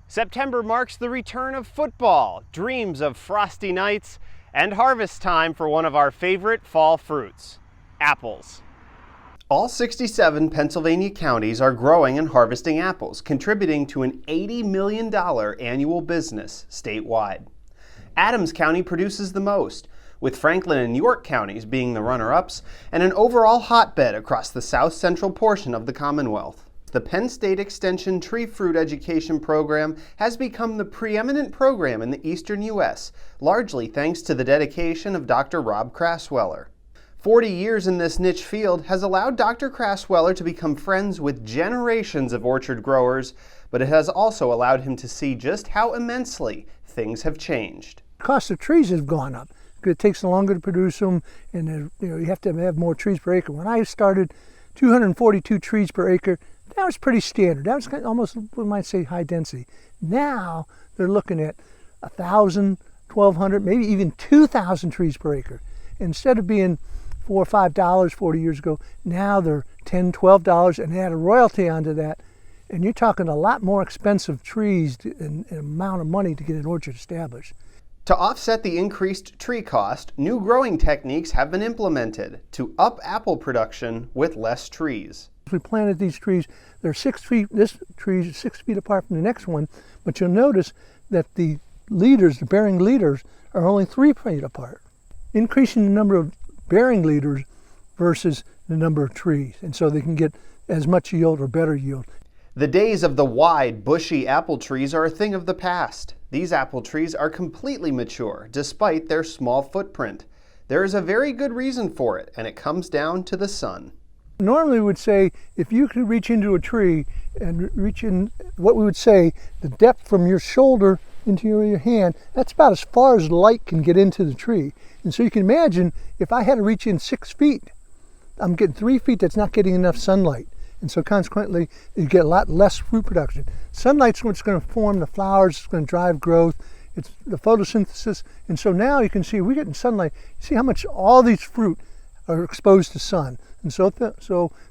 September marks the return of football, dreams of frosty nights, and harvest time for one of our favorite fall fruits, apples. All 67 Pennsylvania counties are growing and harvesting apples, contributing to an $80 million annual business statewide. Adams County produces the most, with Franklin and York counties being the runner-ups, and an overall hotbed across the south-central portion of the Commonwealth. The Penn State Extension Tree Fruit Education Program has become the preeminent program in the eastern U.S., largely thanks to the dedication of Dr. Rob Crasweller. 40 years in this niche field has allowed Dr. Crasweller to become friends with generations of orchard growers, but it has also allowed him to see just how immensely things have changed. The cost of trees has gone up. It takes longer to produce them, and you have to have more trees per acre. When I started, 242 trees per acre, that was pretty standard. That was kind of almost, we might say, high density. Now they're looking at 1,000, 1,200, maybe even 2,000 trees per acre. Instead of being $4 or $5 40 years ago, now they're $10, $12, and add a royalty onto that. And you're talking a lot more expensive trees and amount of money to get an orchard established. To offset the increased tree cost, new growing techniques have been implemented to up apple production with less trees. We planted these trees, they're 6 feet, this tree is 6 feet apart from the next one, but you'll notice that the leaders, the bearing leaders, are only 3 feet apart, increasing the number of bearing leaders versus the number of trees, and so they can get as much yield or better yield. The days of the wide, bushy apple trees are a thing of the past. These apple trees are completely mature, despite their small footprint. There is a very good reason for it, and it comes down to the sun. Normally we would say, if you could reach into a tree and reach in, what we would say, the depth from your shoulder into your hand, that's about as far as light can get into the tree. And so you can imagine, if I had to reach in 6 feet, I'm getting 3 feet that's not getting enough sunlight. And so consequently, you get a lot less fruit production. Sunlight's what's going to form the flowers, it's going to drive growth, it's the photosynthesis. And so now you can see, we're getting sunlight. See how much all these fruit are exposed to sun. And so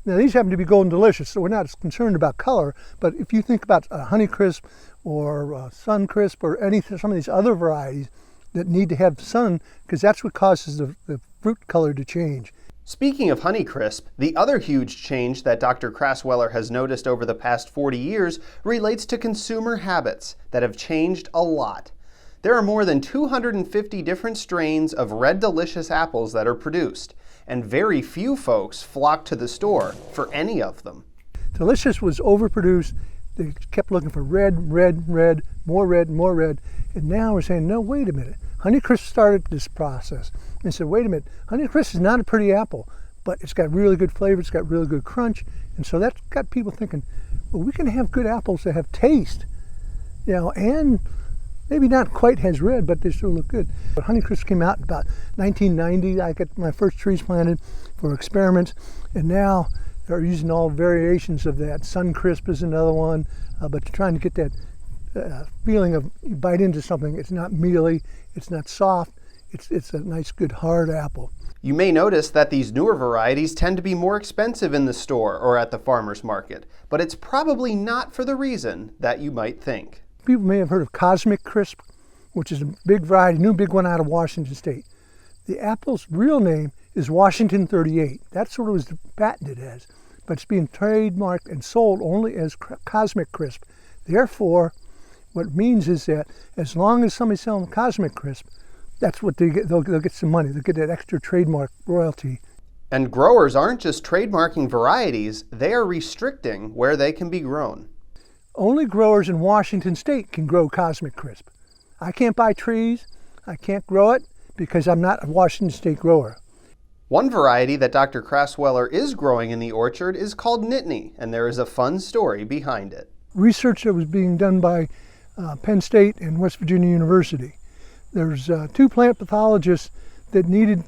now these happen to be Golden Delicious, so we're not as concerned about color, but if you think about Honeycrisp or Suncrisp or some of these other varieties that need to have sun, because that's what causes the fruit color to change. Speaking of Honeycrisp, the other huge change that Dr. Crasweller has noticed over the past 40 years relates to consumer habits that have changed a lot. There are more than 250 different strains of Red Delicious apples that are produced, and very few folks flock to the store for any of them. Delicious was overproduced. They kept looking for red, red, red, more red, more red. And now we're saying, no, wait a minute. Honeycrisp started this process. And said, wait a minute, Honeycrisp is not a pretty apple, but it's got really good flavor, it's got really good crunch. And so that's got people thinking, well, we can have good apples that have taste, and maybe not quite as red, but they still look good. But Honeycrisp came out in about 1990. I got my first trees planted for experiments, and now they're using all variations of that. Suncrisp is another one, but trying to get that feeling of you bite into something, it's not mealy, it's not soft, it's a nice, good, hard apple. You may notice that these newer varieties tend to be more expensive in the store or at the farmer's market, but it's probably not for the reason that you might think. People may have heard of Cosmic Crisp, which is a big variety, new big one out of Washington State. The apple's real name is Washington 38. That's what it was patented as, but it's being trademarked and sold only as Cosmic Crisp. Therefore, what it means is that as long as somebody's selling Cosmic Crisp, that's what they get. They'll get some money. They'll get that extra trademark royalty. And growers aren't just trademarking varieties, they are restricting where they can be grown. Only growers in Washington State can grow Cosmic Crisp. I can't buy trees, I can't grow it because I'm not a Washington State grower. One variety that Dr. Crasweller is growing in the orchard is called Nittany, and there is a fun story behind it. Research that was being done by Penn State and West Virginia University. There's 2 plant pathologists that needed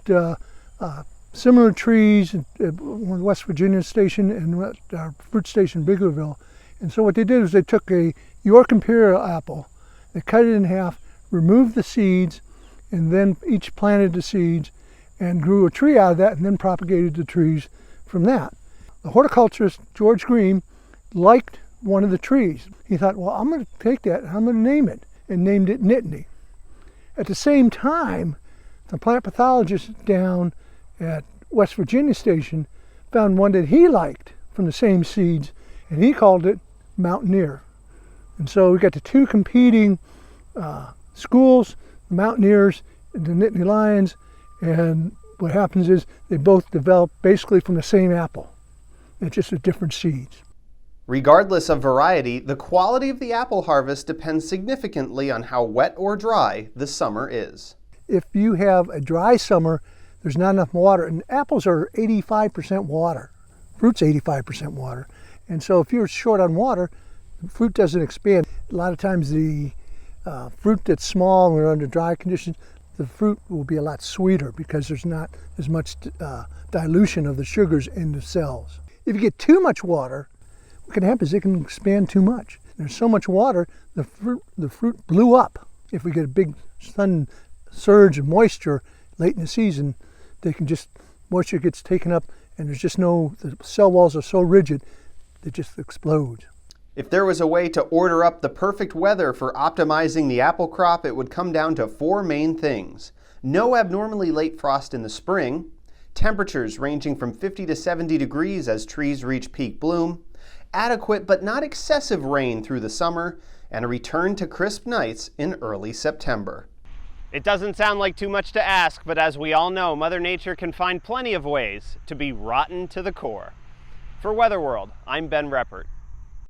similar trees at West Virginia Station and our fruit station, Biglerville. And so what they did is they took a York Imperial apple, they cut it in half, removed the seeds, and then each planted the seeds and grew a tree out of that and then propagated the trees from that. The horticulturist, George Green, liked one of the trees. He thought, well, I'm going to take that and I'm going to name it, and named it Nittany. At the same time, the plant pathologist down at West Virginia Station found one that he liked from the same seeds, and he called it Mountaineer. And so we got the two competing schools, the Mountaineers and the Nittany Lions, and what happens is they both develop basically from the same apple. It's just with different seeds. Regardless of variety, the quality of the apple harvest depends significantly on how wet or dry the summer is. If you have a dry summer, there's not enough water, and apples are 85% water. Fruit's 85% water. And so if you're short on water, the fruit doesn't expand. A lot of times the fruit that's small when we're under dry conditions, the fruit will be a lot sweeter because there's not as much dilution of the sugars in the cells. If you get too much water, what can happen is it can expand too much. There's so much water, the fruit blew up. If we get a big sun surge of moisture late in the season, moisture gets taken up, and there's just the cell walls are so rigid, they just explode. If there was a way to order up the perfect weather for optimizing the apple crop, it would come down to four main things. No abnormally late frost in the spring, temperatures ranging from 50 to 70 degrees as trees reach peak bloom, adequate but not excessive rain through the summer, and a return to crisp nights in early September. It doesn't sound like too much to ask, but as we all know, Mother Nature can find plenty of ways to be rotten to the core. For Weather World, I'm Ben Reppert.